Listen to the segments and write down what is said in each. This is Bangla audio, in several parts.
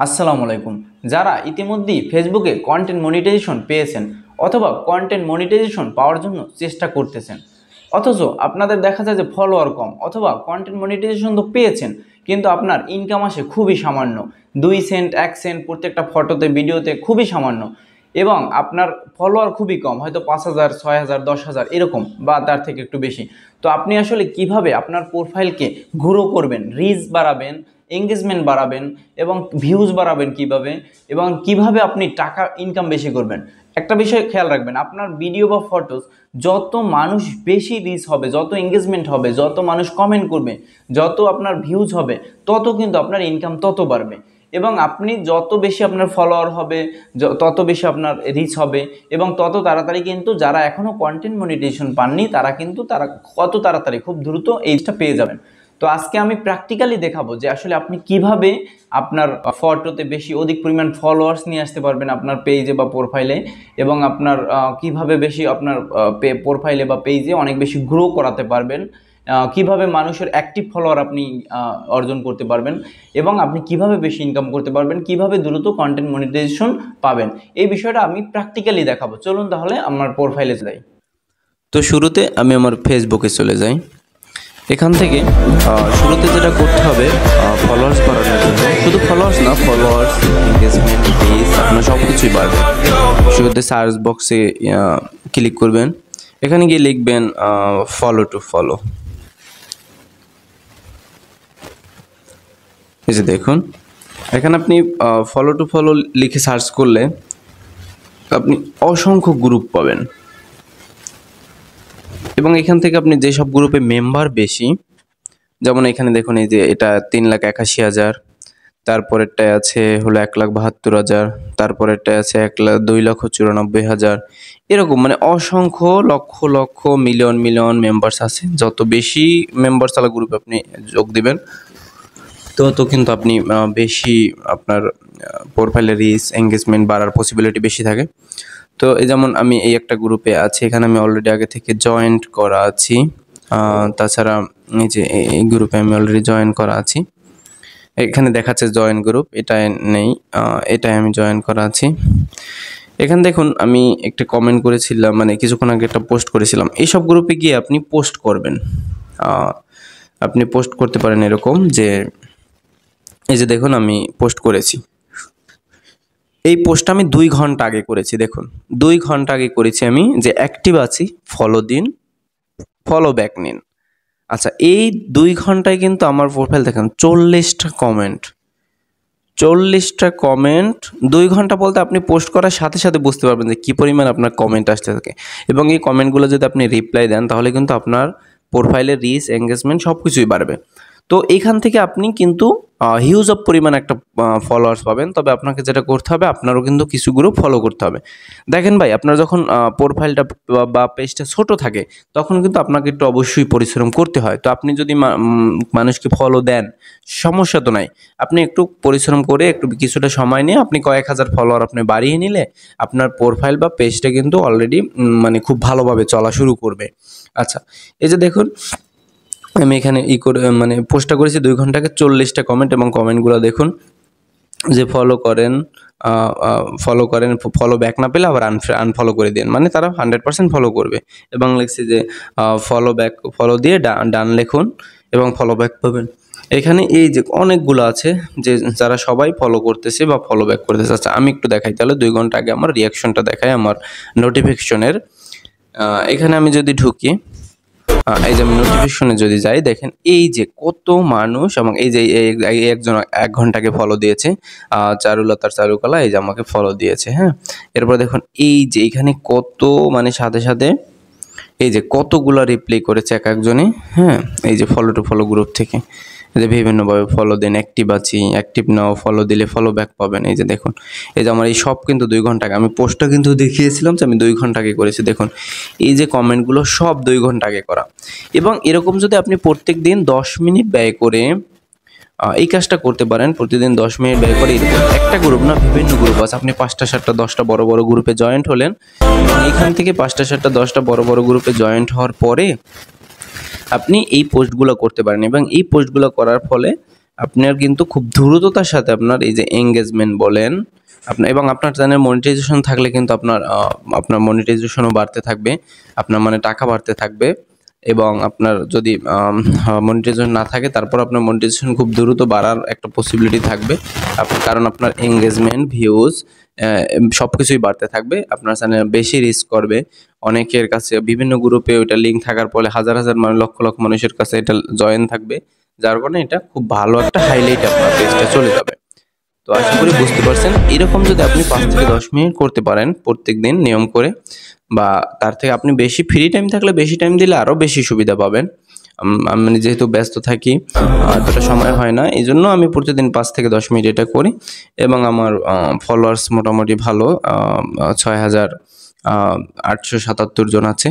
আসসালামু আলাইকুম। যারা ইতিমধ্যেই ফেসবুকে কন্টেন্ট মনিটাইজেশন পেয়েছেন অথবা কন্টেন্ট মনিটাইজেশন পাওয়ার জন্য চেষ্টা করতেছেন, অথচ আপনাদের দেখা যায় যে ফলোয়ার কম, অথবা কন্টেন্ট মনিটাইজেশন তো পেয়েছেন কিন্তু আপনার ইনকাম আসে খুবই সামান্য, 2 সেন্ট 1 সেন্ট প্রত্যেকটা ফটোতে ভিডিওতে, খুবই সামান্য, এবং আপনার ফলোয়ার খুবই কম, হয়তো 5,000 6,000 10,000 এরকম বা তার থেকে একটু বেশি। তো আপনি আসলে কিভাবে আপনার প্রোফাইলকে গ্রো করবেন, রিচ বাড়াবেন, এঙ্গেজমেন্ট বাড়াবেন এবং ভিউজ বাড়াবেন কিভাবে, এবং কিভাবে আপনি টাকা ইনকাম বেশি করবেন? একটা বিষয় খেয়াল রাখবেন, আপনার ভিডিও বা ফটোস যত মানুষ বেশি রিচ হবে, যত এঙ্গেজমেন্ট হবে, যত মানুষ কমেন্ট করবে, যত আপনার ভিউজ হবে, তত কিন্তু আপনার ইনকাম তত বাড়বে। এবং আপনি যত বেশি আপনার ফলোয়ার হবে, তত বেশি আপনার রিচ হবে, এবং তত তাড়াতাড়ি কিন্তু যারা এখনও কন্টেন্ট মনিটাইজেশন পাননি তারা কত তাড়াতাড়ি খুব দ্রুত এইটা পেয়ে যাবেন। তো আজকে আমি প্র্যাকটিক্যালি দেখাবো যে আসলে আপনি কিভাবে আপনার ফটোতে বেশি অধিক পরিমাণ ফলোয়ার্স নিয়ে আসতে পারবেন আপনার পেজে বা প্রোফাইলে, এবং আপনার কিভাবে বেশি আপনার প্রোফাইলে বা পেজে অনেক বেশি গ্রো করাতে পারবেন, কিভাবে মানুষের অ্যাক্টিভ ফলোয়ার আপনি অর্জন করতে পারবেন, এবং আপনি কিভাবে বেশি ইনকাম করতে পারবেন, কিভাবে দ্রুত কন্টেন্ট মনিটাইজেশন পাবেন, এই বিষয়টা আমি প্র্যাকটিক্যালি দেখাবো। চলুন তাহলে আমার প্রোফাইলে যাই। তো শুরুতে আমি আমার ফেসবুকে চলে যাই। এখান থেকে শুরুতে যেটা করতে হবে, ফলোয়ার্স বাড়ানোর জন্য, শুধু ফলোয়ার্স না, ফলোয়ার্স, এঙ্গেজমেন্ট, রিচ, আপনার সব কিছুই বাড়বে। শুরুতে সার্চ বক্সে ক্লিক করবেন, এখানে গিয়ে লিখবেন ফলো টু ফলো। এই যে দেখুন, এখানে আপনি ফলো টু ফলো লিখে সার্চ করলে আপনি অসংখ্য গ্রুপ পাবেন, এবং এখান থেকে আপনি যেসব গ্রুপে মেম্বার বেশি, যেমন এখানে দেখুন, এই যে এটা 3,81,000, তারপরেরটায় আছে হলো 1,72,000, তারপরেরটায় আছে 2,94,000, এরকম মানে অসংখ্য lakh lakh million million members আছে। যত বেশি মেম্বার্স আলা গ্রুপে আপনি যোগ দিবেন তত কিন্তু আপনি বেশি আপনার প্রোফাইলের রিচ, এঙ্গেজমেন্ট বাড়ার পসিবিলিটি বেশি থাকে। তো এই যেমন আমি এই একটা গ্রুপে আছি, এখানে আমি অলরেডি আগে থেকে জয়েন্ট করা আছি। তাছাড়া এই যে এই গ্রুপে আমি অলরেডি জয়েন করা আছি, এখানে দেখাচ্ছে জয়েন গ্রুপ, এটাই নেই, এটাই আমি জয়েন করা আছি। এখানে দেখুন আমি একটা কমেন্ট করেছিলাম, মানে কিছুক্ষণ আগে একটা পোস্ট করেছিলাম। এইসব গ্রুপে গিয়ে আপনি পোস্ট করবেন, আপনি পোস্ট করতে পারেন এরকম যে, এই যে দেখুন আমি পোস্ট করেছি, এই পোস্টটা আমি 2 ঘন্টা আগে করেছি। দেখুন 2 ঘন্টা আগে করেছি আমি, যে অ্যাক্টিভ আছি, ফলো দিন, ফলো ব্যাক নিন। আচ্ছা, এই 2 ঘন্টায় কিন্তু আমার প্রোফাইল দেখেন 40টা কমেন্ট, 40টা কমেন্ট। 2 ঘন্টা বলতে আপনি পোস্ট করার সাথে সাথে বুঝতে পারবেন যে কী পরিমাণ আপনার কমেন্ট আসতে থাকে, এবং এই কমেন্টগুলো যদি আপনি রিপ্লাই দেন তাহলে কিন্তু আপনার প্রোফাইলের রিচ, এঙ্গেজমেন্ট সব কিছুই বাড়বে। তো এইখান থেকে আপনি কিন্তু হিউজ অফ পরিমাণ একটা ফলোয়ার্স পাবেন। তবে আপনাকে যেটা করতে হবে, আপনারও কিন্তু কিছু গ্রুপ ফলো করতে হবে। দেখেন ভাই, আপনার যখন প্রোফাইলটা বা পেজটা ছোট থাকে তখন কিন্তু আপনাকে একটু অবশ্যই পরিশ্রম করতে হয়। তো আপনি যদি মানুষকে ফলো দেন, সমস্যা তো নাই, আপনি একটু পরিশ্রম করে একটু কিছুটা সময় নিয়ে আপনি কয়েক হাজার ফলোয়ার আপনি বাড়িয়ে নিলে আপনার প্রোফাইল বা পেজটা কিন্তু অলরেডি মানে খুব ভালোভাবে চলা শুরু করবে। আচ্ছা, এই যে দেখুন আমি এখানে করে মানে পোস্টটা করেছি 2 ঘন্টাকে, 40টা কমেন্ট, এবং কমেন্টগুলো দেখুন যে ফলো করেন, ফলো ব্যাক না পেলে আবার আনফলো করে দিন, মানে তারা 100% ফলো করবে। এবং লিখছি যে ফলো দিয়ে ডান লিখুন এবং ফলো ব্যাক পাবেন। এখানে এই যে অনেকগুলো আছে যে যারা সবাই ফলো করতেছে বা ফলো ব্যাক করতেছে। আচ্ছা, আমি একটু দেখাই তাহলে, 2 ঘন্টা আগে আমার রিয়াকশনটা দেখাই আমার নোটিফিকেশনের। এখানে আমি যদি ঢুকি, এই যে আমি নোটিফিকেশনে যদি যাই, দেখেন এই যে কত মানুষ, এবং এই যে একজন 1 ঘন্টাকে ফলো দিয়েছে, চারুলতার চারুকলা, এই যে আমাকে ফলো দিয়েছে। হ্যাঁ, এরপর দেখুন এই যে এখানে কত, মানে সাথে সাথে এই যে কতগুলো রিপ্লাই করেছে এক একজনে। হ্যাঁ, এই যে ফলো টু ফলো গ্রুপ থেকে যে বিভিন্নভাবে ফলো দেন, অ্যাক্টিভ আছি, অ্যাক্টিভ নাও, ফলো দিলে ফলো ব্যাক পাবেন। এই যে দেখুন, এই যে আমার এই সব কিন্তু 2 ঘন্টা আগে, আমি পোস্টটা কিন্তু দেখিয়েছিলাম যে আমি 2 ঘন্টা আগে করেছি। দেখুন এই যে কমেন্টগুলো সব 2 ঘন্টা আগে করা। এবং এরকম যদি আপনি প্রত্যেক দিন 10 মিনিট ব্যয় করে এই কাজটা করতে পারেন, প্রতিদিন 10 মিনিট ব্যয় করে, একটা গ্রুপ না, বিভিন্ন গ্রুপ আছে, আপনি 5টা 7টা 10টা বড় বড় গ্রুপে জয়েন্ট হলেন, এবং এখান থেকে 5টা 7টা 10টা বড় বড় গ্রুপে জয়েন্ট হওয়ার পরে আপনি এই পোস্টগুলো করতে পারেন, এবং এই পোস্টগুলো করার ফলে আপনার কিন্তু খুব দ্রুততার সাথে আপনার এই যে এঙ্গেজমেন্ট বলেন এবং আপনার চ্যানেল মনিটাইজেশন থাকলে কিন্তু আপনার মনিটাইজেশনও বাড়তে থাকবে, আপনার মানে টাকা বাড়তে থাকবে। এবং আপনার যদি মনিটাইজেশন না থাকে তারপর আপনার মনিটাইজেশন খুব দ্রুত বাড়ার একটা পসিবিলিটি থাকবে, কারণ আপনার এঙ্গেজমেন্ট, ভিউজ সব কিছুই বাড়তে থাকবে। আপনার চ্যানেল বেশি রিচ করবে, অনেকের কাছে বিভিন্ন গ্রুপে ওইটা লিঙ্ক থাকার ফলে হাজার হাজার লক্ষ লক্ষ মানুষের কাছে এটা জয়েন থাকবে, যার কারণে এটা খুব ভালো একটা হাইলাইট আপনার পেজটা চলে যাবে। তো আশা করি বুঝতে পারছেন। এরকম যদি আপনি 5 থেকে 10 মিনিট করতে পারেন প্রত্যেক দিন নিয়ম করে, বা তার থেকে আপনি বেশি ফ্রি টাইম থাকলে বেশি টাইম দিলে আরও বেশি সুবিধা পাবেন। আমি যেহেতু ব্যস্ত থাকি, এতটা সময় হয় না, এই জন্য আমি প্রতিদিন 5 থেকে 10 মিনিট এটা করি এবং আমার ফলোয়ার্স মোটামুটি ভালো, 6,877 জন আছে।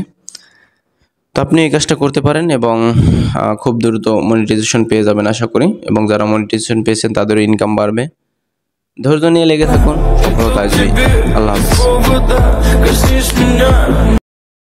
তো আপনি এই কাজটা করতে পারেন এবং খুব দ্রুত মনিটাইজেশন পেয়ে যাবেন আশা করি, এবং যারা মনিটাইজেশন পেয়েছেন তাদেরও ইনকাম বাড়বে। ধৈর্য নিয়ে লেগে থাকুন, সফলতা আসবে। আল্লাহ হাফেজ।